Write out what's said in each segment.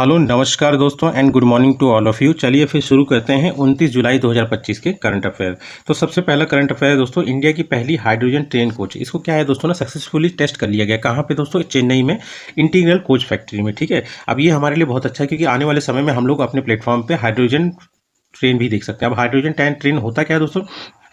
Hello नमस्कार दोस्तों and good morning to all of you. चलिए फिर शुरू करते हैं 29 जुलाई 2025 के करंट अफेयर। तो सबसे पहला करंट अफेयर है दोस्तों, इंडिया की पहली हाइड्रोजन ट्रेन कोच, इसको क्या है दोस्तों ना, सक्सेसफुली टेस्ट कर लिया गया। कहाँ पे दोस्तों? चेन्नई में इंटीग्रल कोच फैक्ट्री में। ठीक है, अब ये हमारे लिए बहुत अच्छा है क्योंकि आने वाले समय में हम लोग अपने प्लेटफॉर्म पे हाइड्रोजन ट्रेन भी देख सकते हैं। अब हाइड्रोजन ट्रेन होता क्या है दोस्तों?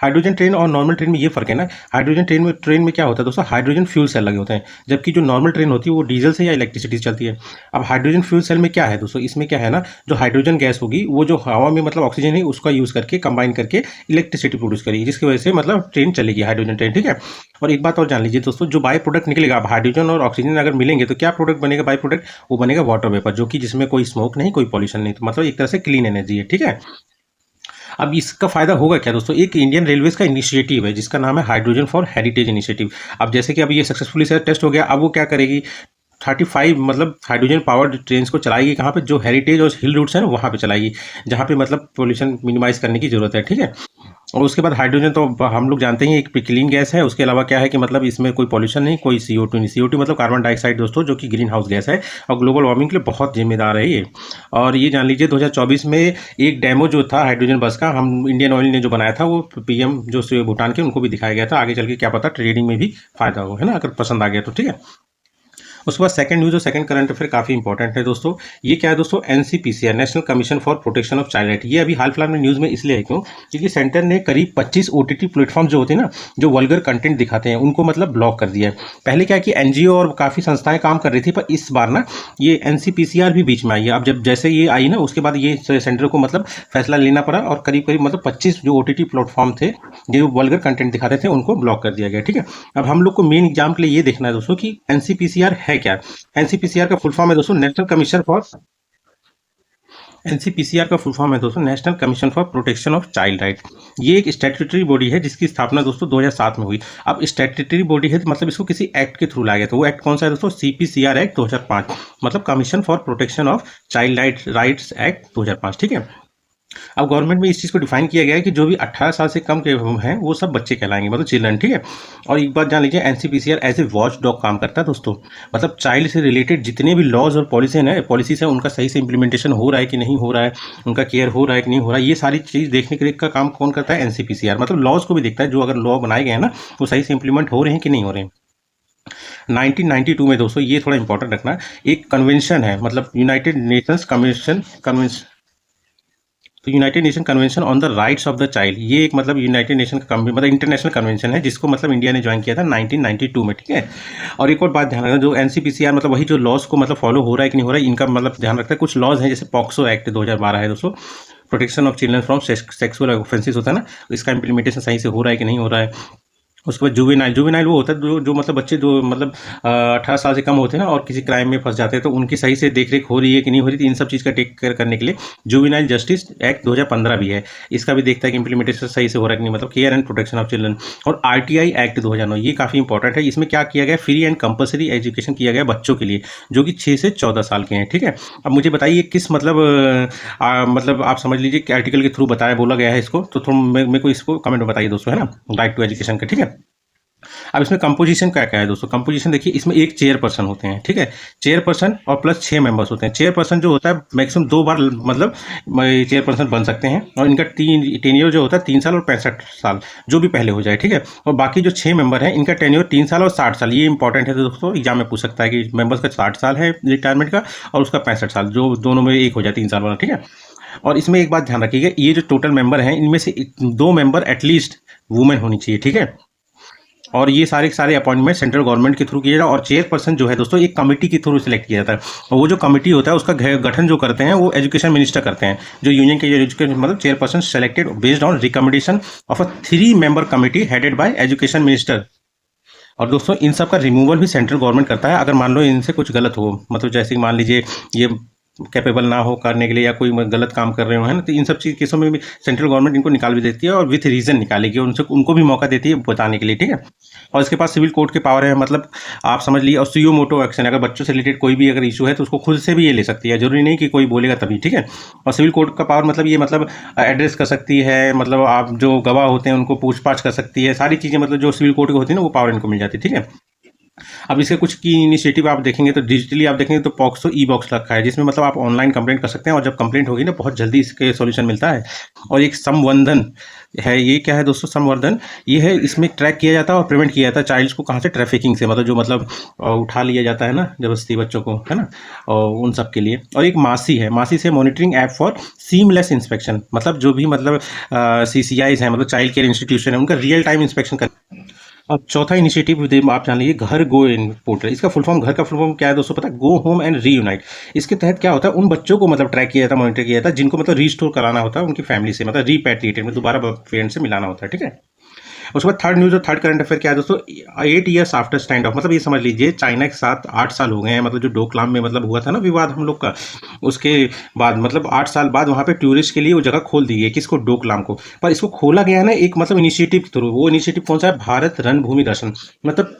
हाइड्रोजन ट्रेन और नॉर्मल ट्रेन में ये फर्क है ना, हाइड्रोजन ट्रेन में क्या होता है दोस्तों, हाइड्रोजन फ्यूल सेल लगे होते हैं, जबकि जो नॉर्मल ट्रेन होती है वो डीजल से या इलेक्ट्रिसिटी से चलती है। अब हाइड्रोजन फ्यूल सेल में क्या है दोस्तों, इसमें क्या है ना, जो हाइड्रोजन गैस होगी वो जो हवा में मतलब ऑक्सीजन है उसका यूज़ करके कंबाइन करके इलेक्ट्रिसिटी प्रोड्यूस करेगी, जिसकी वजह से मतलब ट्रेन चलेगी, हाइड्रोजन ट्रेन। ठीक है, और एक बात और जान लीजिए दोस्तों, जो बाई प्रोडक्ट निकलेगा, अब हाइड्रोजन और ऑक्सीजन अगर मिलेंगे तो क्या प्रोडक्ट बनेगा? बाई प्रोडक्ट वो बनेगा वाटर वेपर, जो कि जिसमें कोई स्मोक नहीं, कोई पॉल्यूशन नहीं, तो मतलब एक तरह से क्लीन एनर्जी है। ठीक है, अब इसका फायदा होगा क्या दोस्तों? एक इंडियन रेलवेज का इनिशिएटिव है जिसका नाम है हाइड्रोजन फॉर हेरिटेज इनिशिएटिव। अब जैसे कि अब ये सक्सेसफुली से टेस्ट हो गया, अब वो क्या करेगी, 35 मतलब हाइड्रोजन पावर्ड ट्रेन को चलाएगी। कहाँ पे? जो हेरिटेज और हिल रूट्स हैं ना वहाँ पे चलाएगी, जहाँ पे मतलब पोल्यूशन मिनिमाइज करने की जरूरत है। ठीक है, और उसके बाद हाइड्रोजन तो हम लोग जानते हैं एक क्लीन गैस है, उसके अलावा क्या है कि मतलब इसमें कोई पॉल्यूशन नहीं, कोई CO2 नहीं। CO2 मतलब कार्बन डाइऑक्साइड दोस्तों, जो कि ग्रीन हाउस गैस है और ग्लोबल वार्मिंग के लिए बहुत जिम्मेदार है ये। और ये जान लीजिए 2024 में एक डेमो जो था हाइड्रोजन बस का, हम इंडियन ऑयल ने जो बनाया था, वो PM जो भूटान के उनको भी दिखाया गया था। आगे चल के क्या पता ट्रेडिंग में भी फायदा हो, है ना, अगर पसंद आ गया तो। ठीक है, उसके बाद सेकंड न्यूज़ और सेकंड करंट अफेयर काफ़ी इंपॉर्टेंट है दोस्तों। ये क्या है दोस्तों? NCPCR, national commission for protection of child right. ये अभी हाल फिलहाल में न्यूज़ में इसलिए है क्यों, क्योंकि सेंटर ने करीब 25 OTT प्लेटफॉर्म जो होते हैं ना, जो वल्गर कंटेंट दिखाते हैं, उनको मतलब ब्लॉक कर दिया है। पहले क्या कि NGO और काफ़ी संस्थाएं काम कर रही थी, पर इस बार ना ये NCPCR भी बीच में आई है। अब जब जैसे ये आई ना, उसके बाद ये सेंटर को मतलब फैसला लेना पड़ा और करीब करीब मतलब 25 जो OTT प्लेटफॉर्म थे जो वल्गर कंटेंट दिखाते थे उनको ब्लॉक कर दिया गया। ठीक है, अब हम लोग को मेन एग्जाम के लिए ये देखना है दोस्तों कि NCPCR है क्या। एनसीपीसीआर का फुल फॉर्म है दोस्तों एनसीपीसीआर का फुल फॉर्म है दोस्तों national commission for protection of child right. ये एक स्टैट्यूटरी बॉडी है जिसकी स्थापना दोस्तों 2007 में हुई। अब स्टैट्यूटरी बॉडी है तो मतलब इसको किसी एक्ट के थ्रू लाया गया, तो वो एक्ट कौन सा है दोस्तों? CPCR एक्ट 2005, मतलब commission for protection of child rights act 2005। ठीक है, अब गवर्नमेंट में इस चीज़ को डिफाइन किया गया है कि जो भी 18 साल से कम के हैं वो सब बच्चे कहलाएंगे, मतलब चिल्ड्रन। ठीक है, और एक बात जान लीजिए, NCPCR as a watchdog काम करता है दोस्तों, मतलब चाइल्ड से रिलेटेड जितने भी लॉज और पॉलिसीज हैं उनका सही से इंप्लीमेंटेशन हो रहा है कि नहीं हो रहा है, उनका केयर हो रहा है कि नहीं हो रहा है, ये सारी चीज़ देखने के का काम कौन करता है? NCPCR, मतलब लॉज को भी देखता है, जो अगर लॉ बनाए गए हैं ना वो सही से इंप्लीमेंट हो रहे हैं कि नहीं हो रहे हैं। 1992 में दोस्तों, ये थोड़ा इंपॉर्टेंट रखना, एक कन्वेंशन है, मतलब यूनाइटेड नेशंस कन्वेंशन तो United nation convention on the rights of the child, ये एक मतलब यूनाइटेड नेशन का मतलब इंटरनेशनल कन्वेंशन है जिसको मतलब इंडिया ने ज्वाइन किया था 1992 में। ठीक है, और एक और बात ध्यान रखना, जो NCPCR मतलब वही जो लॉज को मतलब फॉलो हो रहा है कि नहीं हो रहा है, इनका मतलब ध्यान रखता है। कुछ लॉज हैं जैसे पॉक्सो एक्ट 2012 है दोस्तों, protection of children from sexual offences होता है ना, इसका इंप्लीमेंटेशन सही से हो रहा है कि नहीं हो रहा है। उसके बाद जुवेनाइल वो होता है जो मतलब बच्चे जो मतलब 18 साल से कम होते हैं ना और किसी क्राइम में फंस जाते हैं, तो उनकी सही से देख रेख हो रही है कि नहीं हो रही थी, इन सब चीज़ का टेक केयर करने के लिए जुवेनाइल जस्टिस एक्ट 2015 भी है, इसका भी देखता है कि इंप्लीमेंटेशन सही से हो रहा है कि नहीं, मतलब care and protection of children. और RTI एक्ट 2009, ये काफ़ी इंपॉर्टेंट है। इसमें क्या किया गया? फ्री एंड कंपलसरी एजुकेशन किया गया बच्चों के लिए जो कि 6 से 14 साल के हैं। ठीक है, अब मुझे बताइए किस मतलब आप समझ लीजिए कि आर्टिकल के थ्रू बताया बोला गया है इसको, तो थोड़ा मेरे को इसको कमेंट में बताइए दोस्तों, है ना, राइट टू एजुकेशन का। ठीक है, अब इसमें कंपोजिशन क्या क्या है दोस्तों? कंपोजिशन देखिए, इसमें एक चेयरपर्सन होते हैं। ठीक है, चेयरपर्सन और प्लस 6 मेंबर्स होते हैं। चेयरपर्सन जो होता है मैक्सिमम 2 बार मतलब चेयरपर्सन बन सकते हैं, और इनका टेन्योर जो होता है 3 साल और 65 साल, जो भी पहले हो जाए। ठीक है, और बाकी जो 6 मेंबर हैं इनका टेन्योर 3 साल और 60 साल। ये इंपॉर्टेंट है दोस्तों, एग्जाम में पूछ सकता है कि मेंबर्स का 60 साल है रिटायरमेंट का और उसका 65 साल, जो दोनों में एक हो जाए 3 साल वाला। ठीक है, और इसमें एक बात ध्यान रखिएगा, ये जो टोटल मेंबर हैं इनमें से 2 मेंबर एटलीस्ट वुमेन होनी चाहिए। ठीक है, और ये सारे अपॉइंटमेंट सेंट्रल गवर्नमेंट के थ्रू किया जाता है, और चेयरपर्सन जो है दोस्तों एक कमेटी के थ्रू सिलेक्ट किया जाता है, और वो जो कमेटी होता है उसका गठन जो करते हैं वो एजुकेशन मिनिस्टर करते हैं। जो यूनियन के एजुकेशन मतलब chairperson selected based on recommendation of a 3 member committee headed by education minister. और दोस्तों इन सब का रिमूवल भी सेंट्रल गवर्नमेंट करता है अगर मान लो इनसे कुछ गलत हो, मतलब जैसे कि मान लीजिए ये कैपेबल ना हो करने के लिए या कोई गलत काम कर रहे हो, है ना, तो इन सब चीज़ केसों में भी सेंट्रल गवर्नमेंट इनको निकाल भी देती है और विथ रीजन निकालेगी, उनको भी मौका देती है बताने के लिए। ठीक है, और इसके पास सिविल कोर्ट के पावर है, मतलब आप समझ लीजिए, और सीओ मोटो एक्शन, अगर बच्चों से रिलेटेड कोई भी अगर इशू है तो उसको खुद से भी ये ले सकती है, जरूरी नहीं कि कोई बोलेगा तभी। ठीक है, और सिविल कोर्ट का पावर मतलब ये मतलब एड्रेस कर सकती है, मतलब आप जो गवाह होते हैं उनको पूछताछ कर सकती है, सारी चीज़ें मतलब जो सिविल कोर्ट की होती है ना वो पावर इनको मिल जाती है। ठीक है, अब इसके कुछ की इनिशिएटिव आप देखेंगे तो डिजिटली आप देखेंगे तो पॉक्सो ई बॉक्स रखा है, जिसमें मतलब आप ऑनलाइन कंप्लेंट कर सकते हैं और जब कंप्लेंट होगी ना बहुत जल्दी इसके सॉल्यूशन मिलता है। और एक संवर्धन है, ये क्या है दोस्तों संवर्धन, ये है इसमें ट्रैक किया जाता है और प्रिवेंट किया जाता है चाइल्ड्स को कहाँ से, ट्रैफिकिंग से, मतलब जो मतलब उठा लिया जाता है ना जबरदस्ती बच्चों को, है ना, और उन सब के लिए। और एक मासी है, मासी से monitoring app for seamless inspection, मतलब जो भी मतलब CCIs हैं, मतलब चाइल्ड केयर इंस्टीट्यूशन है, उनका रियल टाइम इंस्पेक्शन कर। अब चौथा इनिशिएटिव आप जान लीजिए, घर गो इन पोर्टल। इसका फुल फॉर्म, घर का फुल फॉर्म क्या है दोस्तों पता है, गो होम एंड रीयूनाइट। इसके तहत क्या होता है, उन बच्चों को मतलब ट्रैक किया जाता है, मॉनिटर किया जाता है जिनको मतलब रीस्टोर कराना होता है उनकी फैमिली से, मतलब रीपैट्रिएटेड में दोबारा पेरेंट्स से मिलाना होता है, ठीक है। उसके बाद थर्ड न्यूज़ और थर्ड करंट अफेयर क्या है दोस्तों, 8 ईयर्स आफ्टर स्टैंड ऑफ, मतलब ये समझ लीजिए चाइना के साथ 8 साल हो गए हैं, मतलब जो डोकलाम में मतलब हुआ था ना विवाद हम लोग का, उसके बाद मतलब 8 साल बाद वहाँ पे टूरिस्ट के लिए वो जगह खोल दी है, किसको, डोकलाम को। पर इसको खोला गया है ना एक मतलब इनिशिएटिव के थ्रू। वो इनिशिएटिव कौन सा है, भारत रणभूमि दर्शन। मतलब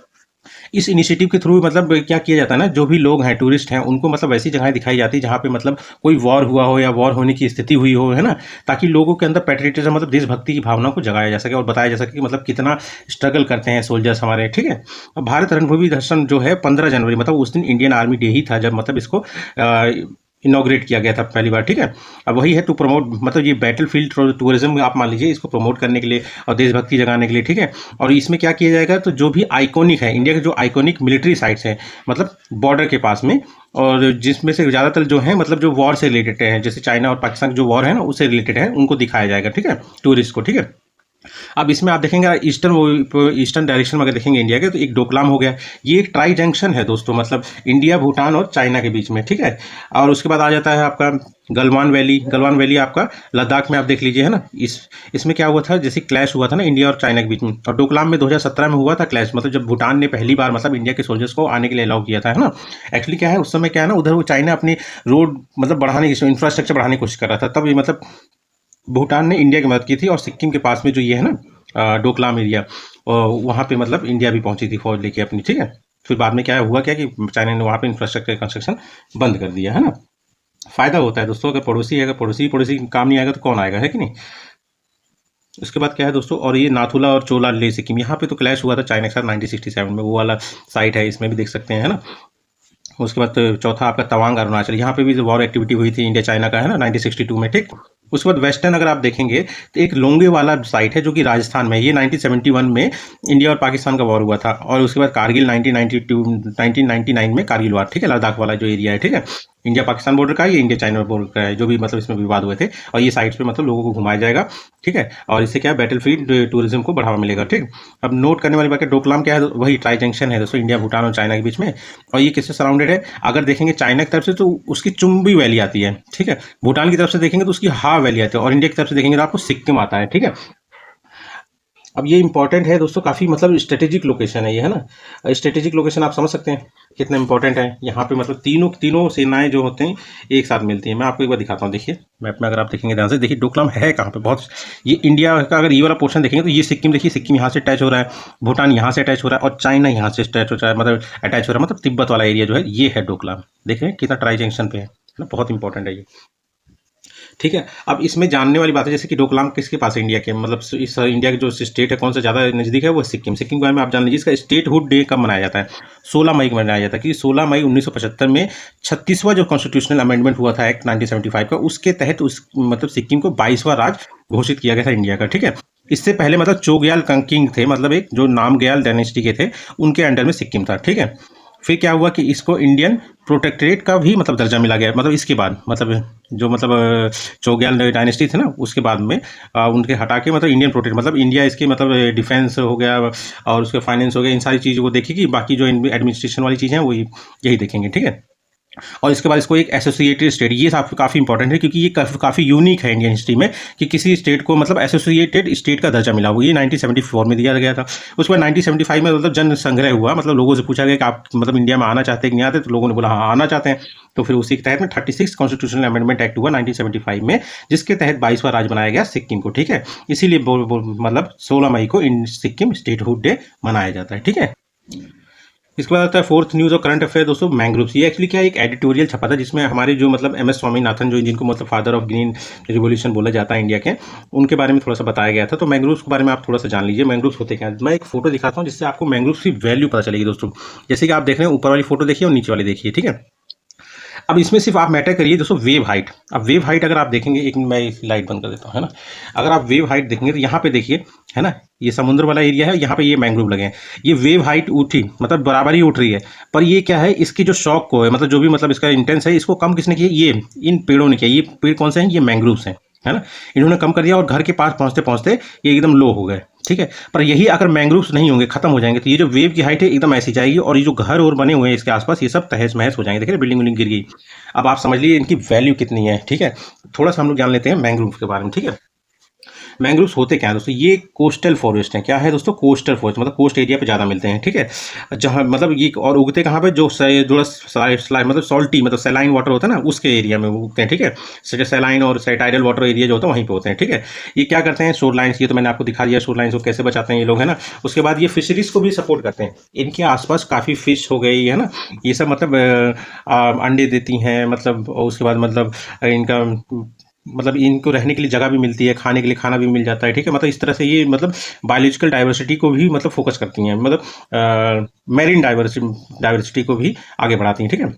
इस इनिशिएटिव के थ्रू मतलब क्या किया जाता है ना, जो भी लोग हैं टूरिस्ट हैं उनको मतलब वैसी जगहें दिखाई जाती है जहाँ पे मतलब कोई वॉर हुआ हो या वॉर होने की स्थिति हुई हो, है ना, ताकि लोगों के अंदर पैट्रियटिज्म मतलब देशभक्ति की भावना को जगाया जा सके और बताया जा सके कि मतलब कितना स्ट्रगल करते हैं सोल्जर्स हमारे, ठीक है। अब भारत रणभूमि दर्शन जो है 15 जनवरी, मतलब उस दिन इंडियन आर्मी डे ही था जब मतलब इसको इनॉग्रेट किया गया था पहली बार, ठीक है। अब वही है टू प्रमोट, मतलब ये बैटल फील्ड टूरिज्म आप मान लीजिए, इसको प्रमोट करने के लिए और देशभक्ति जगाने के लिए, ठीक है। और इसमें क्या किया जाएगा, तो जो भी आइकॉनिक है इंडिया के, जो आइकॉनिक मिलिट्री साइट्स हैं मतलब बॉर्डर के पास में, और जिसमें से ज़्यादातर जो है मतलब जो वॉर से रिलेटेड हैं, जैसे चाइना और पाकिस्तान जो वॉर है ना उससे रिलेटेड है, उनको दिखाया जाएगा, ठीक है, टूरिस्ट को, ठीक है। अब इसमें आप देखेंगे ईस्टर्न डायरेक्शन में अगर देखेंगे इंडिया के, तो एक डोकलाम हो गया, ये एक ट्राई जंक्शन है दोस्तों, मतलब इंडिया, भूटान और चाइना के बीच में, ठीक है। और उसके बाद आ जाता है आपका गलवान वैली। गलवान वैली आपका लद्दाख में, आप देख लीजिए, है ना। इसमें क्या हुआ था, जैसे क्लैश हुआ था ना इंडिया और चाइना के बीच में, और डोकलाम में 2017 में हुआ था क्लैश, मतलब जब भूटान ने पहली बार मतलब इंडिया के सोल्जर्स को आने के लिए अलाउ किया था, है ना। एक्चुअली क्या है उस समय क्या है ना, उधर वो चाइना अपनी रोड मतलब बढ़ाने की, इंफ्रास्ट्रक्चर बढ़ाने की कोशिश कर रहा था, तब ये मतलब भूटान ने इंडिया की मदद की थी। और सिक्किम के पास में जो ये है ना डोकलाम एरिया, वहाँ पे मतलब इंडिया भी पहुंची थी फौज लेके अपनी, ठीक है। फिर बाद में क्या हुआ क्या कि चाइना ने वहाँ पे इंफ्रास्ट्रक्चर कंस्ट्रक्शन बंद कर दिया, है ना। फायदा होता है दोस्तों, अगर पड़ोसी है, अगर पड़ोसी पड़ोसी काम नहीं आएगा तो कौन आएगा, है कि नहीं। उसके बाद क्या है दोस्तों, और ये नाथुला और चोला ले सिक्किम, यहाँ पे तो क्लैश हुआ था चाइना के साथ 1967 में, वो वाला साइट है, इसमें भी देख सकते हैं, है ना। उसके बाद चौथा आपका तवांग अरुणाचल, यहाँ पे भी जो वॉर एक्टिविटी हुई थी इंडिया चाइना का, है ना, 1962 में, ठीक। उसके बाद वेस्टर्न अगर आप देखेंगे तो एक लोंगे वाला साइट है जो कि राजस्थान में है, ये 1971 में इंडिया और पाकिस्तान का वॉर हुआ था। और उसके बाद कारगिल 1999 में कारगिल वॉर, ठीक है, लद्दाख वाला जो एरिया है, ठीक है। इंडिया पाकिस्तान बॉर्डर का है, ये इंडिया चाइना बॉर्डर का है, जो भी मतलब इसमें विवाद हुए थे। और ये साइट्स पे मतलब लोगों को घुमाया जाएगा, ठीक है। और इससे क्या है, बैटल फील्ड टूरिज्म को बढ़ावा मिलेगा, ठीक। अब नोट करने वाली बात है, डोकलाम क्या है, वही ट्राई जंक्शन है दोस्तों, इंडिया, भूटान और चाइना के बीच में। और ये किससे सराउंडेड है, अगर देखेंगे चाइना की तरफ से तो उसकी चुम्बी वैली आती है, ठीक है। भूटान की तरफ से देखेंगे तो उसकी हा वैली आती है, और इंडिया की तरफ से देखेंगे तो आपको सिक्किम आता है, ठीक है। अब ये इंपॉर्टेंट है दोस्तों, काफ़ी मतलब स्ट्रेटेजिक लोकेशन है ये, है ना। स्ट्रेटेजिक लोकेशन आप समझ सकते हैं कितना इंपॉर्टेंट है। यहाँ पे मतलब तीनों तीनों सेनाएं जो होते हैं एक साथ मिलती हैं। मैं आपको एक बार दिखाता हूँ, देखिए मैप में अगर आप देखेंगे ध्यान से, देखिए डोकलाम है कहाँ पे, बहुत, ये इंडिया का अगर ये वाला पोर्शन देखेंगे तो ये सिक्किम, देखिए सिक्किम यहाँ से अटैच हो रहा है, भूटान यहाँ से अटैच हो रहा है, और चाइना यहाँ से अटैच हो रहा है, मतलब अटैच हो रहा है, मतलब तिब्बत वाला एरिया जो है ये है डोकलाम। देखें कितना ट्राई जंक्शन पे है ना, बहुत इंपॉर्टेंट है ये, ठीक है। अब इसमें जानने वाली बात है, जैसे कि डोकलाम किसके पास है इंडिया के, मतलब इस इंडिया के जो स्टेट है कौन सा ज़्यादा नज़दीक है, वो सिक्किम। सिक्किम के बारे में आप जान लीजिए, इसका स्टेटहुड डे कब मनाया जाता है, 16 मई को मनाया जाता है, क्योंकि 16 मई 1975 में 36वां जो कॉन्स्टिट्यूशनल अमेंडमेंट हुआ था एक्ट 1975 का, उसके तहत उस मतलब सिक्किम को 22वां राज्य घोषित किया गया था इंडिया का, ठीक है। इससे पहले मतलब चोग्याल किंग थे, मतलब एक जो नामग्याल डायनेस्टी के थे, उनके अंडर में सिक्किम था, ठीक है। फिर क्या हुआ कि इसको इंडियन प्रोटेक्टरेट का भी मतलब दर्जा मिला गया, मतलब इसके बाद मतलब जो मतलब चोग्याल डायनेस्टी थे ना, उसके बाद में उनके हटा के मतलब इंडियन प्रोटेक्ट, मतलब इंडिया इसके मतलब डिफेंस हो गया और उसके फाइनेंस हो गया, इन सारी चीज़ों को देखेगी। बाकी जो एडमिनिस्ट्रेशन वाली चीज़ें हैं वही यही देखेंगे, ठीक है। और इसके बाद इसको एक एसोसिएटेड स्टेट, ये काफ़ी इंपॉर्टेंट है क्योंकि ये काफ़ी यूनिक है इंडियन हिस्ट्री में कि किसी स्टेट को मतलब एसोसिएटेड स्टेट का दर्जा मिला हुआ, ये 1974 में दिया गया था। उसके बाद 1975 में मतलब जन संग्रह हुआ, मतलब लोगों से पूछा गया कि आप मतलब इंडिया में आना चाहते हैं कि नहीं आते, तो लोगों ने बोला हाँ आना चाहते हैं। तो फिर उसी के तहत में 36 कॉन्स्टिट्यूशनल अमेंडमेंट एक्ट हुआ 1975 में, जिसके तहत 22वां राज्य बनाया गया सिक्किम को, ठीक है। इसीलिए मतलब 16 मई को इन सिक्किम स्टेटहुड डे मनाया जाता है, ठीक है। इसके बाद आता है फोर्थ न्यूज़ और करंट अफेयर दोस्तों, मैंग्रोव्स। ये एक्चुअली क्या है, एक एडिटोरियल छपा था जिसमें हमारे जो मतलब एम एस स्वामीनाथन, जो जिनको मतलब फादर ऑफ ग्रीन रिवोल्यूशन बोला जाता है इंडिया के, उनके बारे में थोड़ा सा बताया गया था। तो मैंग्रोव्स के बारे में आप थोड़ा सा जान लीजिए, मैंग्रोव्स होते क्या हैं। मैं एक फोटो दिखाता हूँ जिससे आपको मैंग्रोव्स की वैल्यू पता चलेगी दोस्तों। जैसे कि आप देख रहे हैं, ऊपर वाली फोटो देखिए और नीचे वाली देखिए, ठीक है। अब इसमें सिर्फ आप मैटर करिए दोस्तों वेव हाइट। अब वेव हाइट अगर आप देखेंगे, एक मैं लाइट बंद कर देता हूँ, है ना। अगर आप वेव हाइट देखेंगे तो यहाँ पे देखिए, है ना, ये समुद्र वाला एरिया है, यहाँ पे ये मैंग्रोव लगे हैं। ये वेव हाइट उठी मतलब बराबर ही उठ रही है, पर ये क्या है, इसकी जो शॉक को है मतलब जो भी मतलब इसका इंटेंस है, इसको कम किसने किया, ये इन पेड़ों ने किया। ये पेड़ कौन से हैं, ये मैंग्रोव्स हैं, है ना। इन्होंने कम कर दिया और घर के पास पहुंचते पहुंचते ये एकदम लो हो गए, ठीक है। पर यही अगर मैंग्रोव्स नहीं होंगे, खत्म हो जाएंगे, तो ये जो वेव की हाइट है एकदम ऐसी जाएगी, और ये जो घर और बने हुए हैं इसके आसपास, ये सब तहस महस हो जाएंगे। देखिए बिल्डिंग विल्डिंग गिर गई। अब आप समझ लीजिए इनकी वैल्यू कितनी है, ठीक है। थोड़ा सा हम लोग जान लेते हैं मैंग्रोव के बारे में, ठीक है। मैंग्रोव्स होते क्या है दोस्तों, ये कोस्टल फॉरेस्ट हैं। क्या है दोस्तों, कोस्टल फॉरेस्ट, मतलब कोस्ट एरिया पे ज़्यादा मिलते हैं, ठीक है। जहाँ मतलब ये और उगते कहाँ पे, जो थोड़ा मतलब सॉल्टी मतलब सैलाइन वाटर होता है ना, उसके एरिया में वो उगते हैं, ठीक है। सैलाइन और टाइडल वाटर एरिया जो होता है वहीं पे होते हैं, ठीक है। ये क्या करते हैं, शोर लाइन्स, ये तो मैंने आपको दिखा दिया शोर लाइन्स को कैसे बचाते हैं ये लोग, है ना। उसके बाद ये फिशरीज को भी सपोर्ट करते हैं। इनके आसपास काफ़ी फिश हो गई, है ना, ये सब मतलब अंडे देती हैं, मतलब और उसके बाद मतलब इनका मतलब इनको रहने के लिए जगह भी मिलती है, खाने के लिए खाना भी मिल जाता है, ठीक है। मतलब इस तरह से ये मतलब बायोलॉजिकल डाइवर्सिटी को भी मतलब फोकस करती हैं, मतलब मैरीन डाइवर्सिटी को भी आगे बढ़ाती हैं, ठीक है।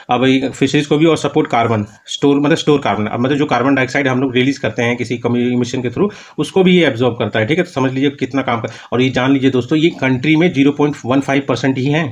अब ये फिशरीज को भी, और सपोर्ट कार्बन स्टोर कार्बन, अब मतलब जो कार्बन डाइऑक्साइड हम लोग रिलीज करते हैं किसी मिशन के थ्रू, उसको भी ये एब्जॉर्ब करता है, ठीक है। तो समझ लीजिए कितना काम कर, और ये जान लीजिए दोस्तों, ये कंट्री में 0.15% ही है,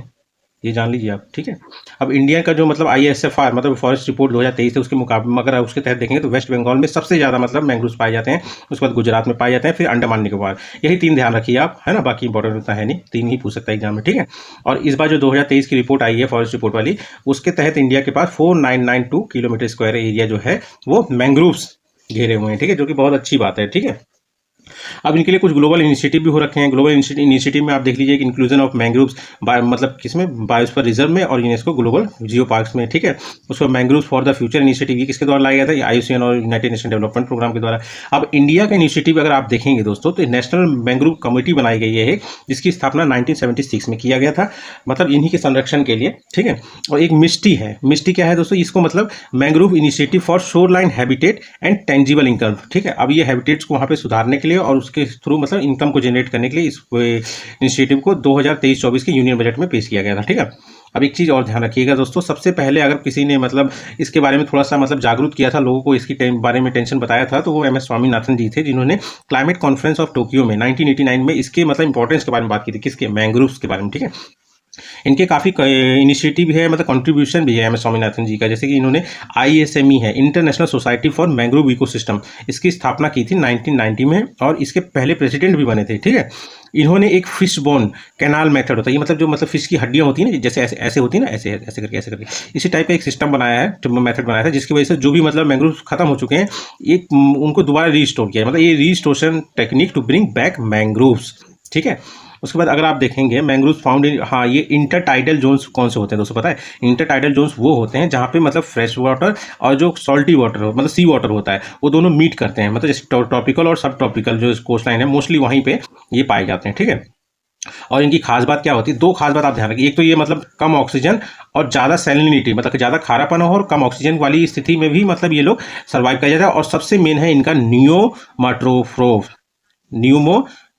ये जान लीजिए आप, ठीक है। अब इंडिया का जो मतलब ISFR मतलब फॉरेस्ट रिपोर्ट 2023 है, उसके मुकाबले अगर उसके तहत देखेंगे तो वेस्ट बंगाल में सबसे ज़्यादा मतलब मैंग्रोव्स पाए जाते हैं। उसके बाद गुजरात में पाए जाते हैं, फिर अंडमान निकोबार। यही 3 ध्यान रखिए आप, है ना, बाकी इंपॉर्टेंट होता है नहीं, 3 ही पूछ सकता है एग्जाम में, ठीक है। और इस बार जो 2023 की रिपोर्ट आई है फॉरेस्ट रिपोर्ट वाली, उसके तहत इंडिया के पास 4992 किलोमीटर स्क्वायर एरिया जो है वो मैंग्रोव्स घेरे हुए हैं, ठीक है, जो कि बहुत अच्छी बात है, ठीक है। अब इनके लिए कुछ ग्लोबल इनिशिएटिव भी हो रखे हैं। ग्लोबल इनिशिएटिव में आप देख लीजिए कि इंक्लूजन ऑफ मैंग्रोव्स मतलब किसमें, बायोस्फीयर रिजर्व में और यूनेस्को ग्लोबल जियो पार्क्स में, ठीक है। उसको mangroves for the future initiative, ये किसके द्वारा लाया गया था, IUCN और यूनाइटेड नेशन डेवलपमेंट प्रोग्राम के द्वारा। अब इंडिया का इनिशिएटिव अगर आप देखेंगे दोस्तों, तो नेशनल मैंग्रोव कमेटी बनाई गई है, जिसकी स्थापना 1976 में किया गया था, मतलब इन्हीं के संरक्षण के लिए, ठीक है। और एक मिस्टी है, मिस्टी क्या है दोस्तों, इसको मतलब mangrove initiative for shore line habitat and tangible income, ठीक है। अब ये हैबिटेट्स को वहाँ पे सुधारने के लिए और उसके थ्रू मतलब इनकम को जनरेट करने के लिए इस इनिशिएटिव को 2023-24 के यूनियन बजट में पेश किया गया था, ठीक है। अब एक चीज़ और ध्यान रखिएगा दोस्तों, सबसे पहले अगर किसी ने मतलब इसके बारे में थोड़ा सा मतलब जागरूक किया था लोगों को, इसके बारे में टेंशन बताया था, तो वो MS स्वामीनाथन जी थे, जिन्होंने क्लाइमेट कॉन्फ्रेंस ऑफ टोक्यो में 1989 में इसके मतलब इंपॉर्टेंस के बारे में बात की थी, किसके, मैंग्रोव्स के बारे में, ठीक है। इनके काफ़ी इनिशिएटिव है, मतलब कंट्रीब्यूशन भी है MS स्वामीनाथन जी का। जैसे कि इन्होंने ISME है, international society for mangrove ecosystem, इसकी स्थापना की थी 1990 में, और इसके पहले प्रेसिडेंट भी बने थे, ठीक है। इन्होंने एक फिश बोन कैनाल मेथड होता है, ये मतलब जो मतलब फिश की हड्डियाँ होती हैं ना, जैसे ऐसे ऐसे होती है ना, ऐसे ऐसे करके इसी टाइप का एक सिस्टम बनाया है, मेथड बनाया था, जिसकी वजह से जो भी मतलब मैंग्रोव खत्म हो चुके हैं, एक उनको दोबारा रीस्टोर किया, मतलब ये restoration technique to bring back mangroves, ठीक है। उसके बाद अगर आप देखेंगे मैंग्रोव्स फाउंड इन, हाँ, ये इंटरटाइडल जोन्स कौन से होते हैं दोस्तों, पता है। इंटरटाइडल जोन्स वो होते हैं जहाँ पे मतलब फ्रेश वाटर और जो सॉल्टी वाटर मतलब सी वाटर होता है, वो दोनों मीट करते हैं, मतलब जैसे ट्रॉपिकल और सब ट्रॉपिकल जो कोस्ट लाइन है, मोस्टली वहीं पे ये पाए जाते हैं, ठीक है। और इनकी खास बात क्या होती है, 2 खास बात आप ध्यान रखिए। एक तो ये मतलब कम ऑक्सीजन और ज़्यादा सैलिनिटी, मतलब ज़्यादा खारापन हो और कम ऑक्सीजन वाली स्थिति में भी मतलब ये लोग सर्वाइव कर जाता है। और सबसे मेन है इनका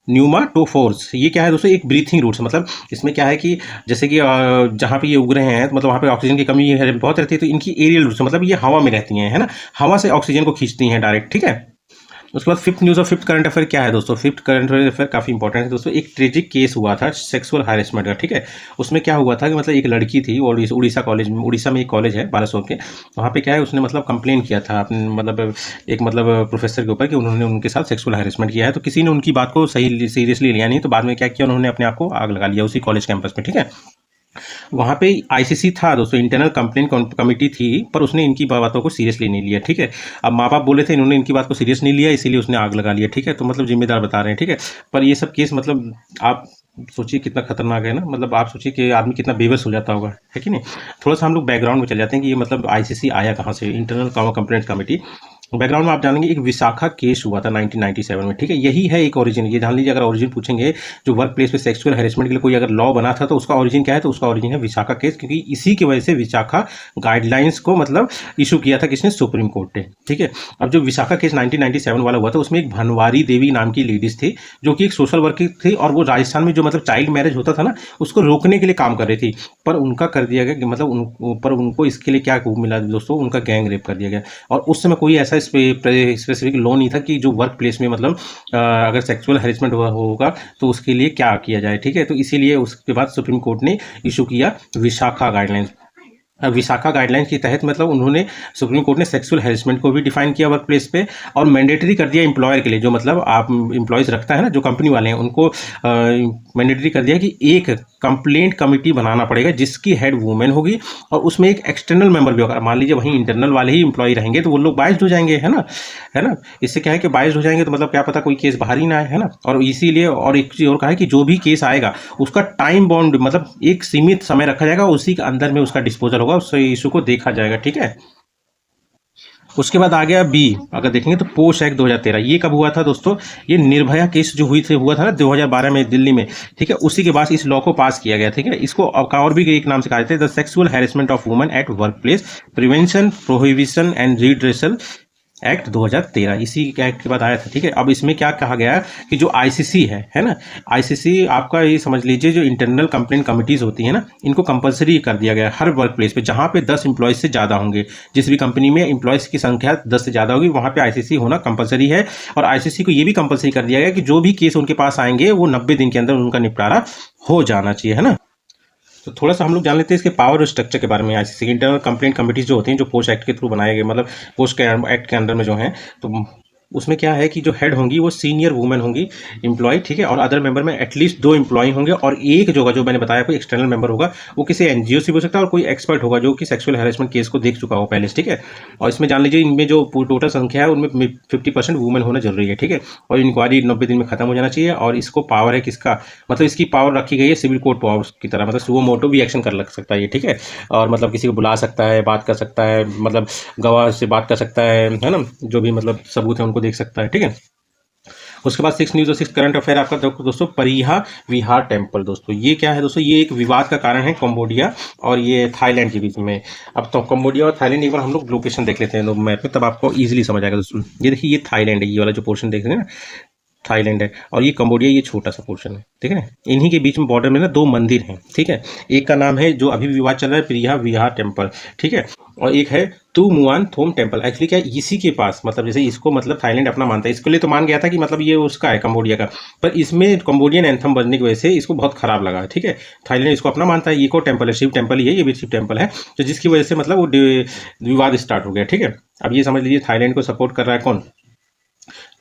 न्यूमाटोफोर्स। ये क्या है दोस्तों, एक ब्रीथिंग रूट्स, मतलब इसमें क्या है कि जैसे कि जहाँ पे ये उग रहे हैं, मतलब वहाँ पे ऑक्सीजन की कमी बहुत रहती है, तो इनकी एरियल रूट्स मतलब ये हवा में रहती हैं, है ना, हवा से ऑक्सीजन को खींचती हैं डायरेक्ट, ठीक है। उसके बाद फिफ्थ न्यूज़ और फिफ्थ करंट अफेयर क्या है दोस्तों, फिफ्थ करंट अफेयर काफ़ी इंपॉर्टेंट है दोस्तों। एक ट्रेजिक केस हुआ था सेक्सुअल हैरेसमेंट का, ठीक है। उसमें क्या हुआ था कि मतलब एक लड़की थी, और उड़ीसा में एक कॉलेज है बालासोर के, वहाँ पे क्या है, उसने मतलब कंप्लेन किया था अपने मतलब एक मतलब प्रोफेसर के ऊपर कि उन्होंने उनके साथ सेक्सुअल हैरेसमेंट किया है। तो किसी ने उनकी बात को सही सीरियसली लिया नहीं, तो बाद में क्या किया, उन्होंने अपने आप को आग लगा लिया उसी कॉलेज कैंपस में, ठीक है। वहाँ पे ICC था दोस्तों, इंटरनल कंप्लेंट कमेटी थी, पर उसने इनकी बातों को सीरियसली नहीं लिया, ठीक है। अब माँ बाप बोले थे, इन्होंने इनकी बात को सीरियस नहीं लिया, इसीलिए उसने आग लगा लिया, ठीक है। तो मतलब जिम्मेदार बता रहे हैं, ठीक है। पर ये सब केस मतलब आप सोचिए कितना खतरनाक है ना, मतलब आप सोचिए कि आदमी कितना बेबस हो जाता होगा, है कि नहीं। थोड़ा सा हम लोग बैकग्राउंड में चले जाते हैं कि ये मतलब ICC आया कहाँ से, इंटरनल कंप्लेंट कमेटी। बैकग्राउंड में आप जानेंगे एक विशाखा केस हुआ था 1997 में, ठीक है। यही है एक ओरिजिन, ये जान लीजिए। अगर ओरिजिन पूछेंगे जो वर्क प्लेस पे सेक्सुअल हैरेसमेंट के लिए कोई अगर लॉ बना था तो उसका ओरिजिन क्या है, तो उसका ओरिजिन है विशाखा केस, क्योंकि इसी की वजह से विशाखा गाइडलाइंस को मतलब इशू किया था किसने, सुप्रीम कोर्ट ने, ठीक है। अब जो विशाखा केस 1997 वाला हुआ था उसमें एक भनवारी देवी नाम की लेडीज थी जो कि एक सोशल वर्कर थी, और वो राजस्थान में जो मतलब चाइल्ड मैरिज होता था ना उसको रोकने के लिए काम कर रही थी, पर उनका कर दिया गया कि मतलब पर उनको इसके लिए क्या मिला दोस्तों, उनका गैंग रेप कर दिया गया। और उस समय कोई ऐसा स्पेसिफिक लॉ नहीं था कि जो वर्क प्लेस में मतलब अगर सेक्सुअल हैरेसमेंट हुआ होगा तो उसके लिए क्या किया जाए, ठीक है। तो इसीलिए उसके बाद सुप्रीम कोर्ट ने इशू किया विशाखा गाइडलाइंस। विशाखा गाइडलाइंस के तहत मतलब उन्होंने, सुप्रीम कोर्ट ने सेक्सुअल हैरेसमेंट को भी डिफाइन किया वर्क प्लेस पे, और मैंडेटरी कर दिया एम्प्लॉयर के लिए, जो मतलब आप एम्प्लॉयज़ रखता है ना जो कंपनी वाले हैं उनको मैंडेटरी कर दिया कि एक कंप्लेंट कमेटी बनाना पड़ेगा जिसकी हेड वुमेन होगी, और उसमें एक एक्सटर्नल मेंबर भी होगा। मान लीजिए वहीं इंटरनल वाले ही एम्प्लॉय रहेंगे तो वो लोग बाइस्ड हो जाएंगे, है ना। इससे क्या है कि बाइस्ड हो जाएंगे तो मतलब क्या पता कोई केस बाहर ही ना आए, है ना। और इसीलिए और एक चीज़ और कहा है कि जो भी केस आएगा उसका टाइम बाउंड मतलब एक सीमित समय रखा जाएगा, उसी के अंदर में उसका डिस्पोजल होगा, उस इशू को देखा जाएगा, ठीक है। उसके बाद आ गया बी, अगर देखेंगे तो पोश एक्ट 2013। ये कब हुआ था दोस्तों, ये निर्भया केस जो हुआ था ना 2012 में दिल्ली में, ठीक है। उसी के बाद इस लॉ को पास किया गया, ठीक है। इसको और भी एक नाम से कहा जाता है the sexual harassment of women at work place prevention prohibition and redressal act 2013, इसी एक्ट के बाद आया था, ठीक है। अब इसमें क्या कहा गया कि जो आईसीसी है ना, आईसीसी आपका ये समझ लीजिए जो इंटरनल कंप्लेंट कमिटीज़ होती है ना, इनको कंपलसरी कर दिया गया हर वर्क प्लेस पे जहाँ पे 10 एम्प्लॉयज़ से ज़्यादा होंगे। जिस भी कंपनी में एम्प्लॉयज़ की संख्या 10 से ज़्यादा होगी वहाँ पे आईसीसी होना कंपलसरी है। और आईसीसी को ये भी कंपलसरी कर दिया गया कि जो भी केस उनके पास आएंगे वो 90 दिन के अंदर उनका निपटारा हो जाना चाहिए, है ना। तो थोड़ा सा हम लोग जान लेते हैं इसके पावर और स्ट्रक्चर के बारे में। आईसीसी इंटरनल कंप्लेंट कमिटीज जो होती हैं जो पोस्ट एक्ट के थ्रू बनाए गए, मतलब पोस्ट के एक्ट के अंडर में जो हैं, तो उसमें क्या है कि जो हेड होंगी वो सीनियर वुमेन होंगी एम्प्लॉय, ठीक है। और अदर मेंबर में एटलीस्ट 2 एम्प्लॉय होंगे, और एक जो मैंने बताया कोई एक्सटर्नल मेंबर होगा, वो किसी एनजीओ से भी हो सकता है और कोई एक्सपर्ट होगा जो कि सेक्सुअल हैरेसमेंट केस को देख चुका हो पहले, ठीक है। और इसमें जान लीजिए इनमें जो टोटल संख्या है उनमें 50% वुमेन होना जरूरी है, ठीक है। और इंक्वायरी 90 दिन में खत्म हो जाना चाहिए। और इसको पावर है किसका, मतलब इसकी पावर रखी गई है सिविल कोर्ट पावर की तरह, मतलब सुओ मोटो भी एक्शन कर लग सकता है ये, ठीक है। और मतलब किसी को बुला सकता है, बात कर सकता है, मतलब गवाह से बात कर सकता है ना, जो भी मतलब सबूत है उनको देख सकता है, ठीक है। उसके बाद 6 न्यूज़ और 6 करंट अफेयर आपका दोस्तों, परिहा विहार टेम्पल। दोस्तों ये क्या है दोस्तों, ये एक विवाद का कारण है कंबोडिया और ये थाईलैंड के बीच में। अब तो कंबोडिया और थाईलैंड एक बार हम लोग लोकेशन देख लेते हैं मैप में, तब आपको ईजिली समझ आएगा दोस्तों। ये देखिए ये थाईलैंड है, ये वाला जो पोर्शन देख रहे हैं ना थाईलैंड है, और ये कंबोडिया ये छोटा सा पोर्शन है, ठीक है ना। इन्हीं के बीच में बॉर्डर में ना 2 मंदिर हैं, ठीक है। एक का नाम है जो अभी भी विवाद चल रहा है परिहा विहार टेम्पल, ठीक है। और एक है तू मुआन थोम टेम्पल। एक्चुअली क्या है इसी के पास, मतलब जैसे इसको मतलब थाईलैंड अपना मानता है, इसके लिए तो मान गया था कि मतलब ये उसका है कंबोडिया का, पर इसमें कंबोडियन एंथम बजने की वजह से इसको बहुत खराब लगा, ठीक है। थाईलैंड इसको अपना मानता है, ये को टेम्पल है, शिव टेम्पल ही है, ये भी शिव टेम्पल है, तो जिसकी वजह से मतलब वो विवाद स्टार्ट हो गया, ठीक है। अब ये समझ लीजिए थाईलैंड को सपोर्ट कर रहा है कौन,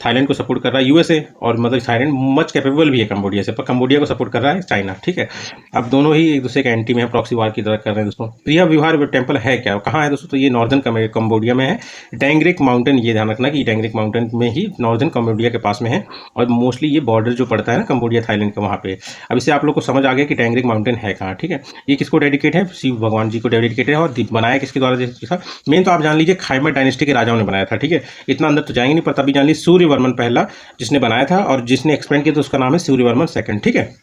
थाईलैंड को सपोर्ट कर रहा है यूएसए, और मतलब थाईलैंड मच कैपेबल भी है कंबोडिया से, पर कंबोडिया को सपोर्ट कर रहा है चाइना, ठीक है। अब दोनों ही एक दूसरे के एंटी में है, प्रॉक्सी वार की तरह कर रहे हैं दोस्तों। प्रिया विहार टेम्पल है क्या, कहाँ है दोस्तों, तो ये नॉर्दर्न कंबोडिया में है, टैंगरिक माउंटेन, ये ध्यान रखना कि टैंगरिक माउंटेन में ही नॉर्दर्न कंबोडिया के पास में है, और मोस्टली ये बॉर्डर जो पड़ता है ना कंबोडिया थाईलैंड का वहाँ पे। अब इससे आप लोग को समझ आ गया कि टैंगरिक माउंटेन है कहाँ, ठीक है। ये किसको डेडिकेट है, शिव भगवान जी को डेडिकेटेड है, और बनाया किसके द्वारा था, मेन तो आप जान लीजिए खैमर डायनेस्टी के राजाओं ने बनाया था, ठीक है। इतना अंदर तो जाएंगे नहीं, पर तभी जान लीजिए सूर्यवर्मन पहला जिसने बनाया था, और जिसने एक्सपेंड किया तो उसका नाम है सूर्यवर्मन सेकंड, ठीक है।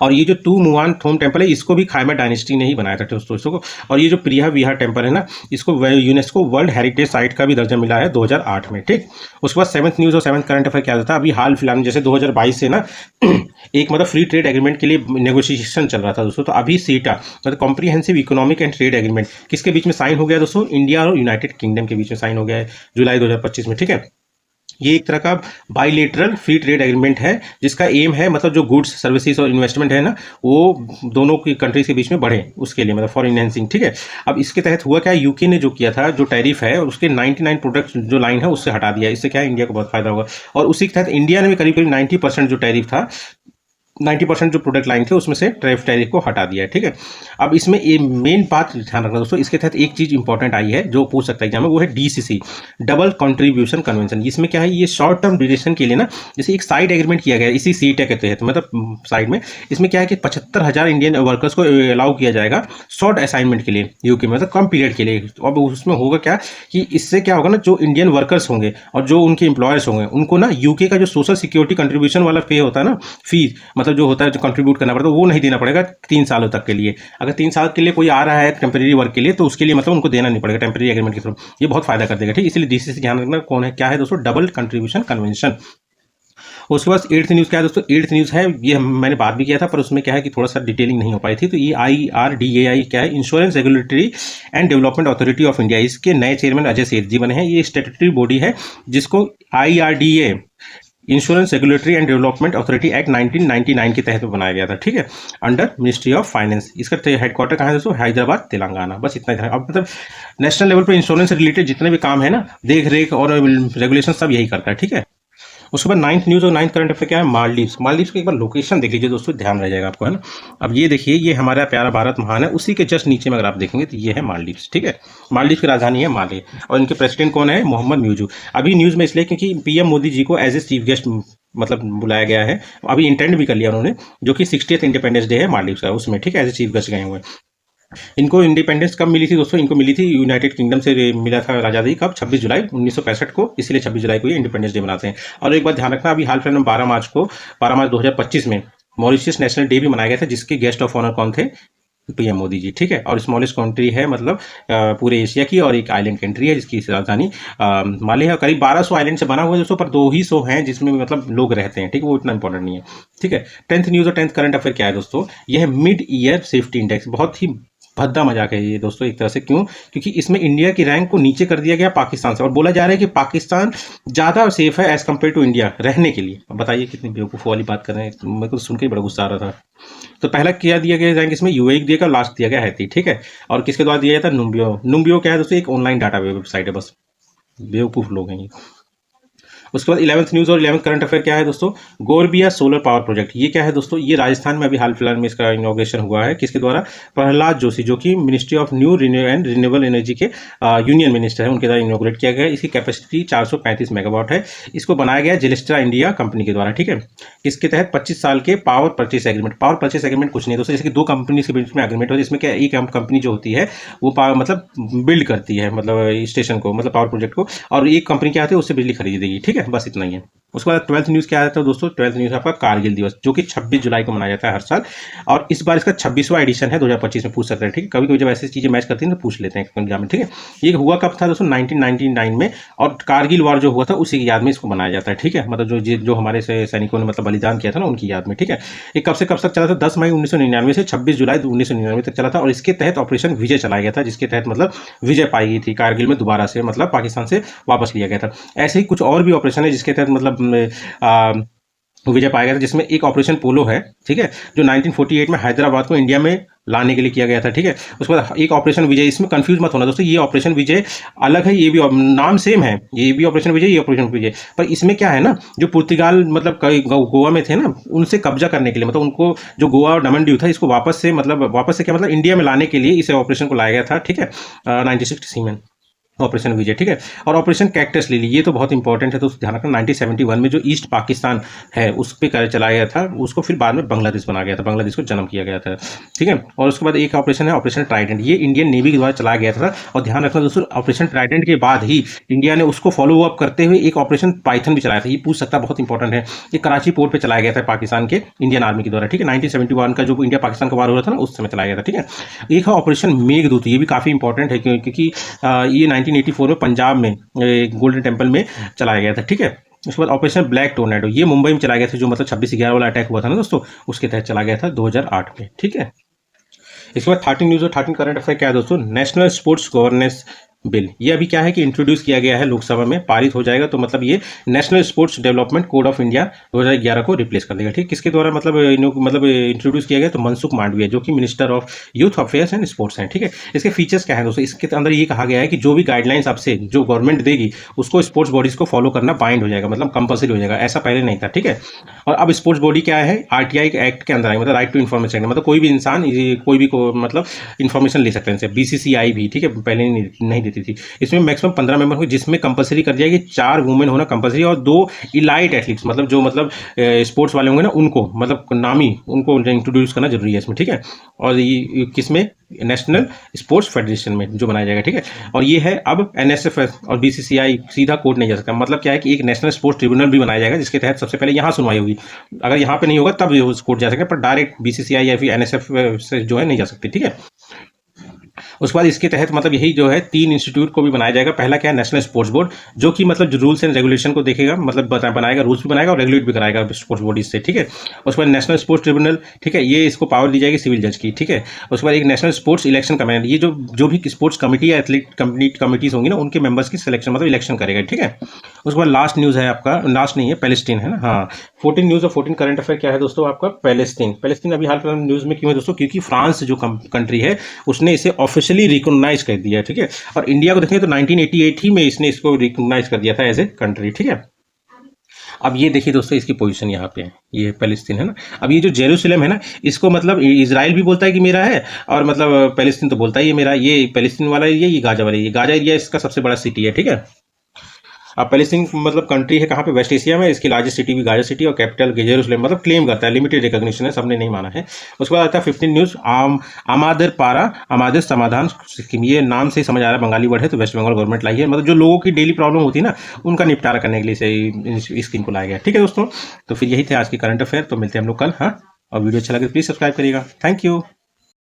और ये जो टू मुआन थोम टेम्पल है इसको भी खैमर डायनेस्टी ने ही बनाया था दोस्तों को। और ये जो प्रिया विहार टेम्पल है ना, इसको यूनेस्को वर्ल्ड हेरिटेज साइट का भी दर्जा मिला है 2008 में, ठीक। उसके बाद 7th न्यूज़ और 7th करंट अफेयर क्या था, अभी हाल फिलहाल में जैसे 2022 से ना एक मतलब फ्री ट्रेड एग्रीमेंट के लिए नेगोशिएशन चल रहा था दोस्तों। तो अभी सीटा मतलब comprehensive economic and trade agreement किसके बीच में साइन हो गया दोस्तों, इंडिया और यूनाइटेड किंगडम के बीच में साइन हो गया है जुलाई 2025 में, ठीक है। ये एक तरह का बाइलेटरल फ्री ट्रेड एग्रीमेंट है जिसका एम है मतलब जो गुड्स सर्विसेज और इन्वेस्टमेंट है ना वो दोनों की कंट्रीज के बीच में बढ़े, उसके लिए मतलब फॉर इनहेंसिंग, ठीक है। अब इसके तहत हुआ क्या, यूके ने जो किया था जो टैरिफ है उसके 99 प्रोडक्ट जो लाइन है उससे हटा दिया, इससे क्या है इंडिया को बहुत फायदा होगा। और उसी के तहत इंडिया ने भी करीब करीब 90% जो टैरिफ था 90% जो प्रोडक्ट लाइन थे उसमें से टैरिफ को हटा दिया है, ठीक है। अब इसमें ये मेन बात ध्यान रखना दोस्तों, इसके तहत एक चीज़ इंपॉर्टेंट आई है जो पूछ सकता है एग्जाम में, वो है DCC, डबल कंट्रीब्यूशन कन्वेंशन। इसमें क्या है, ये शॉर्ट टर्म ड्यूरेशन के लिए ना जैसे एक साइड एग्रीमेंट किया गया है इसी सीटा के तहत, मतलब साइड में इसमें क्या है कि 75,000 इंडियन वर्कर्स को अलाउ किया जाएगा शॉर्ट असाइनमेंट के लिए यूके में, मतलब कम पीरियड के लिए। अब उसमें होगा क्या कि इससे क्या होगा ना, जो इंडियन वर्कर्स होंगे और जो उनके एम्प्लॉयर्स होंगे उनको ना यूके का जो सोशल सिक्योरिटी कंट्रीब्यूशन वाला पे होता है ना, फीस मतलब जो होता है, जो कंट्रीब्यूट करना पड़ता है, वो नहीं देना पड़ेगा 3 सालों तक के लिए। अगर 3 साल के लिए कोई आ रहा है टेम्परेरी वर्क के लिए तो उसके लिए मतलब उनको देना नहीं पड़ेगा टेम्परेरी एग्रीमेंट के थ्रू। ये बहुत फायदा कर देगा, ठीक है। इसलिए DCC ध्यान रखना कौन है, क्या है दोस्तों, डबल कंट्रीब्यूशन कन्वेंशन। उसके बाद 8th न्यूज़ क्या है दोस्तों, 8th न्यूज़ है, ये मैंने बात भी किया था पर उसमें क्या है कि थोड़ा सा डिटेलिंग नहीं हो पाई थी। तो ये IRDAI क्या है, insurance regulatory and development authority of India, इसके नए चेयरमैन अजय सेठ जी बने हैं। ये स्टैट्यूटरी बॉडी है जिसको IRDA, insurance regulatory and development authority act 1999 के तहत बनाया गया था, ठीक है, अंडर मिनिस्ट्री ऑफ फाइनेंस। इसका हेडक्वार्टर कहाँ है दोस्तों, हैदराबाद, तेलंगाना। बस इतना ही था। अब मतलब नेशनल लेवल पर इंश्योरेंस से रिलेटेड जितने भी काम है ना, देख रेख और रेगुलेशन सब यही करता है, ठीक है। उसके बाद 9th न्यूज़ और 9th करंट अफेयर क्या है, मालदीव्स। मालदीव्स की एक बार लोकेशन देख लीजिए दोस्तों, ध्यान रह जाएगा आपको, है ना। अब ये देखिए, ये हमारा प्यारा भारत महान है, उसी के जस्ट नीचे में अगर आप देखेंगे तो ये है मालदीव्स, ठीक है। मालदीव्स की राजधानी है माले और इनके प्रेसिडेंट कौन है, मोहम्मद म्यूजू। अभी न्यूज़ में इसलिए क्योंकि PM मोदी जी को एज ए चीफ गेस्ट मतलब बुलाया गया है, अभी इंटेंड भी कर लिया उन्होंने, जो कि 60th इंडिपेंडेंस डे है मालदीव्स का, उसमें, ठीक है, एज ए चीफ गेस्ट गए हुए हैं। इनको इंडिपेंडेंस कब मिली थी दोस्तों, इनको मिली थी यूनाइटेड किंगडम से मिला था आज़ादी कब, 26 जुलाई 1965 को, इसीलिए 26 जुलाई को ये इंडिपेंडेंस डे मनाते हैं। और एक बात ध्यान रखना, अभी हाल फिलहाल में 12 मार्च 2025 में मॉरिशस नेशनल डे भी मनाया गया था, जिसके गेस्ट ऑफ ऑनर कौन थे, PM मोदी जी, ठीक है। और स्मॉलेस्ट कंट्री है मतलब पूरे एशिया की, और एक आइलैंड कंट्री है जिसकी राजधानी माले है। करीब 1200 आइलैंड से बना हुआ है दोस्तों, पर 200 हैं जिसमें मतलब लोग रहते हैं, ठीक है, वो इतना इंपॉर्टेंट नहीं है, ठीक है। 10th न्यूज़ और 10th करंट अफेयर क्या है दोस्तों, ये है मिड ईयर सेफ्टी इंडेक्स। बहुत ही भद्दा मजाक है ये दोस्तों एक तरह से, क्यों, क्योंकि इसमें इंडिया की रैंक को नीचे कर दिया गया पाकिस्तान से, और बोला जा रहा है कि पाकिस्तान ज़्यादा सेफ है एज कम्पेयर टू इंडिया रहने के लिए। अब बताइए कितनी बेवकूफ़ वाली बात कर रहे हैं, मेरे को सुन के बड़ा गुस्सा आ रहा था। तो पहला क्या दिया गया रैंक इसमें, UAE दिया गया, लास्ट दिया गया हैती, ठीक है। और किसके द्वारा दिया जाता है, नुम्बियो क्या है दोस्तों, एक ऑनलाइन डाटा वेबसाइट है, बस बेवकूफ़ लोग हैं ये। उसके बाद 11th न्यूज़ और 11th करंट अफेयर क्या है दोस्तों, गोरबिया सोलर पावर प्रोजेक्ट। ये क्या है दोस्तों, ये राजस्थान में अभी हाल फिलहाल में इसका इनॉग्रेशन हुआ है, किसके द्वारा, प्रहलाद जोशी, जो कि ministry of new and renewable energy के यूनियन मिनिस्टर है, उनके द्वारा इनॉग्रेट किया गया है। इसकी कैपेसिटी 435 मेगावाट है। इसको बनाया गया जेलेस्ट्रा इंडिया कंपनी के द्वारा, ठीक है। इसके तहत 25 साल के पावर परचेस एग्रीमेंट कुछ नहीं दोस्तों, जैसे कि 2 कंपनी के बीच में एग्रीमेंट होता है, इसमें क्या एक कंपनी जो होती है वो पावर मतलब बिल्ड करती है, मतलब स्टेशन को, मतलब पावर प्रोजेक्ट को, और एक कंपनी क्या आती है उससे बिजली खरीद देगी, ठीक है, बस इतना ही है। उसके बाद 12th न्यूज़ क्या आता है दोस्तों, 12th न्यूज़ आपका कारगिल दिवस, जो कि 26 जुलाई को मनाया जाता है हर साल, और इस बार इसका 26वां एडिशन है, 2025 में पूछ सकते हैं, ठीक है। कभी कभी जब ऐसी चीज़ें मैच करती हैं तो पूछ लेते हैं एग्जाम में, ठीक है। ये हुआ कब था दोस्तों, 1999 में, और कारगिल वॉर जो हुआ था उसी की याद में इसको मनाया जाता है, ठीक है। मतलब जो हमारे से सैनिकों ने मतलब बलिदान किया था ना, उनकी याद में, ठीक है। ये कब से कब तक चला था, 10 मई 1999 से 26 जुलाई 1999 तक चला था, और इसके तहत ऑपरेशन विजय चलाया गया था, जिसके तहत मतलब विजय पाई गई थी कारगिल में, दोबारा से मतलब पाकिस्तान से वापस लिया गया था। ऐसे ही कुछ और भी ऑपरेशन है जिसके तहत मतलब विजय पाया गया था, जिसमें एक ऑपरेशन पोलो है, ठीक है, जो 1948 में हैदराबाद को इंडिया में लाने के लिए किया गया था, ठीक है। उसके बाद एक ऑपरेशन विजय, इसमें कंफ्यूज मत होना दोस्तों, ये ऑपरेशन विजय अलग है, ये भी नाम सेम है, ये भी ऑपरेशन विजय, ये ऑपरेशन विजय, पर इसमें क्या है ना, जो पुर्तगाल मतलब गोवा में थे ना, उनसे कब्जा करने के लिए, मतलब उनको जो गोवा और दमन ड्यू था, इसको वापस से क्या मतलब इंडिया में लाने के लिए इस ऑपरेशन को लाया गया था, ठीक है, 1960 में ऑपरेशन विजय, ठीक है। और ऑपरेशन कैक्टस लिली, ये तो बहुत इंपॉर्टेंट है, तो ध्यान रखना, 1971 में जो ईस्ट पाकिस्तान है उस पर चलाया गया था, उसको फिर बाद में बांग्लादेश बना गया था, बांग्लादेश को जन्म किया गया था, ठीक है। और उसके बाद एक ऑपरेशन है ऑपरेशन ट्राइडेंट, ये इंडियन नेवी के द्वारा चलाया गया था। और ध्यान रखना दोस्तों, ऑपरेशन ट्राइडेंट के बाद ही इंडिया ने उसको फॉलो अप करते हुए एक ऑपरेशन पाइथन भी चलाया था, ये पूछ सकता है, बहुत इंपॉर्टेंट है। ये कराची पोर्ट पर चलाया गया था पाकिस्तान के इंडियन आर्मी के द्वारा, ठीक है। 1971 का जो इंडिया पाकिस्तान का वार हो रहा था ना, उस समय चलाया गया था, ठीक है। एक है ऑपरेशन मेघदूत, ये भी काफ़ी इंपॉर्टेंट है क्योंकि ये 1984 में पंजाब में गोल्डन टेम्पल में चलाया गया था, ठीक है। उसके बाद ऑपरेशन ब्लैक टोर्नेडो, ये मुंबई में चला गया था, जो मतलब 26/11 वाला अटैक हुआ था ना दोस्तों, उसके तहत चला गया था 2008 में, ठीक है। इसके बाद 13 न्यूज़ और 13 करंट अफेयर क्या है दोस्तों, नेशनल स्पोर्ट्स गवर्नेंस बिल, ये अभी क्या है कि इंट्रोड्यूस किया गया है लोकसभा में, पारित हो जाएगा तो मतलब ये national sports development code of India 2011 को रिप्लेस कर देगा। ठीक, किसके द्वारा मतलब इंट्रोड्यूस किया गया, तो मनसुख मांडविया जो कि minister of youth affairs and sports हैं। ठीक है, इसके फीचर्स क्या है दोस्तों, इसके अंदर ये कहा गया है कि जो भी गाइडलाइंस आपसे जो गवर्नमेंट देगी उसको स्पोर्ट्स बॉडीज को फॉलो करना बाइंड हो जाएगा, मतलब कंपलसरी हो जाएगा, ऐसा पहले नहीं था। ठीक है, और अब स्पोर्ट्स बॉडी क्या है, आरटीआई एक्ट के अंदर आएगी, मतलब राइट टू इन्फॉर्मेशन एक्ट, मतलब कोई भी इंसान कोई भी को मतलब इन्फॉर्मेशन ले सकते हैं। बीसीसीआई भी, ठीक है, पहले नहीं देती थी। इसमें मैक्सिमम 15 मेंबर हो, जिसमें कंपलसरी कर दिया कि 4 वुमेन होना कंपलसरी और 2 इलाइट एथलीट्स, मतलब जो स्पोर्ट्स वाले होंगे ना उनको, मतलब नामी उनको इंट्रोड्यूस करना जरूरी है इसमें। ठीक है, और ये किसमें, नेशनल स्पोर्ट्स फेडरेशन में जो बनाया जाएगा। ठीक है, और ये है अब एनएसएफ और बीसीसीआई सीधा कोर्ट नहीं जा सकता, मतलब क्या है कि एक नेशनल स्पोर्ट्स ट्रिब्यूनल भी बनाया जाएगा जिसके तहत सबसे पहले यहाँ सुनवाई होगी। अगर यहाँ पे नहीं होगा तब वो कोर्ट जा सकेगा, पर डायरेक्ट बीसीसीआई या फिर एनएसएफ से जो है नहीं जा सकती। ठीक है, उसके बाद इसके तहत मतलब यही जो है 3 इंस्टीट्यूट को भी बनाया जाएगा। पहला क्या है, नेशनल स्पोर्ट्स बोर्ड, जो कि मतलब जो रूल्स एंड रेगुलेशन को देखेगा, मतलब बनाएगा, रूल्स भी बनाएगा और रेगुलेट भी कराएगा स्पोर्ट्स बॉडीज से। ठीक है, उसके बाद नेशनल स्पोर्ट्स ट्रिब्यूनल, ठीक है, ये इसको पावर दी जाएगी सिविल जज की। ठीक है, उसके बाद एक नेशनल स्पोर्ट्स इलेक्शन कमेटी, ये जो भी स्पोर्ट्स कमेटी या एथलीट कमिटीज होंगी ना उनके मेंबर्स की सिलेक्शन मतलब इलेक्शन करेगा। ठीक है, उसके बाद लास्ट न्यूज़ है आपका, लास्ट नहीं है, पैलेस्टीन है ना, हाँ 14 न्यूज़ और 14 करंट अफेयर क्या है दोस्तों आपका, पैलेस्टीन अभी हाल फिलहाल न्यूज़ में क्यों है दोस्तों, क्योंकि फ्रांस जो कंट्री है उसने इसे ऑफिशियली रिकॉग्नाइज कर दिया है। ठीक है, और इंडिया को देखें तो 1988 ही में इसने इसको रिकॉग्नाइज कर दिया था एज ए कंट्री। ठीक है, अब ये देखिए दोस्तों इसकी पोजीशन यहाँ पे है, ये पैलेस्तीन है ना। अब ये जो जेरूसलम है ना, इसको मतलब इजराइल भी बोलता है कि मेरा है, और मतलब पैलेस्तीन तो बोलता है ये मेरा, ये पैलेस्तीन वाला एरिया, ये गाजा वाला एरिया, गाजा एरिया इसका सबसे बड़ा सिटी है। ठीक है, अब पैलेस्टीन मतलब कंट्री है कहाँ पे, वेस्ट एशिया में, इसकी लार्जेस्ट सिटी भी गाजा सिटी और कैपिटल जेरूसलम, मतलब क्लेम करता है, लिमिटेड रिकॉग्निशन है, सबने नहीं माना है। उसके बाद आता है 15 न्यूज़, आमादर पारा आमादर समाधान स्कीम, ये नाम से ही समझ आ रहा है बंगाली वर्ड है, तो वेस्ट बंगाल गवर्नमेंट लाई है, मतलब जो लोगों की डेली प्रॉब्लम होती है ना उनका निपटारा करने के लिए इस स्कीम को लाया गया। ठीक है दोस्तों, तो फिर यही थे आज की करंट अफेयर, तो मिलते हैं हम लोग कल। हाँ, और वीडियो अच्छा लगे तो प्लीज़ सब्सक्राइब करिएगा। Thank you.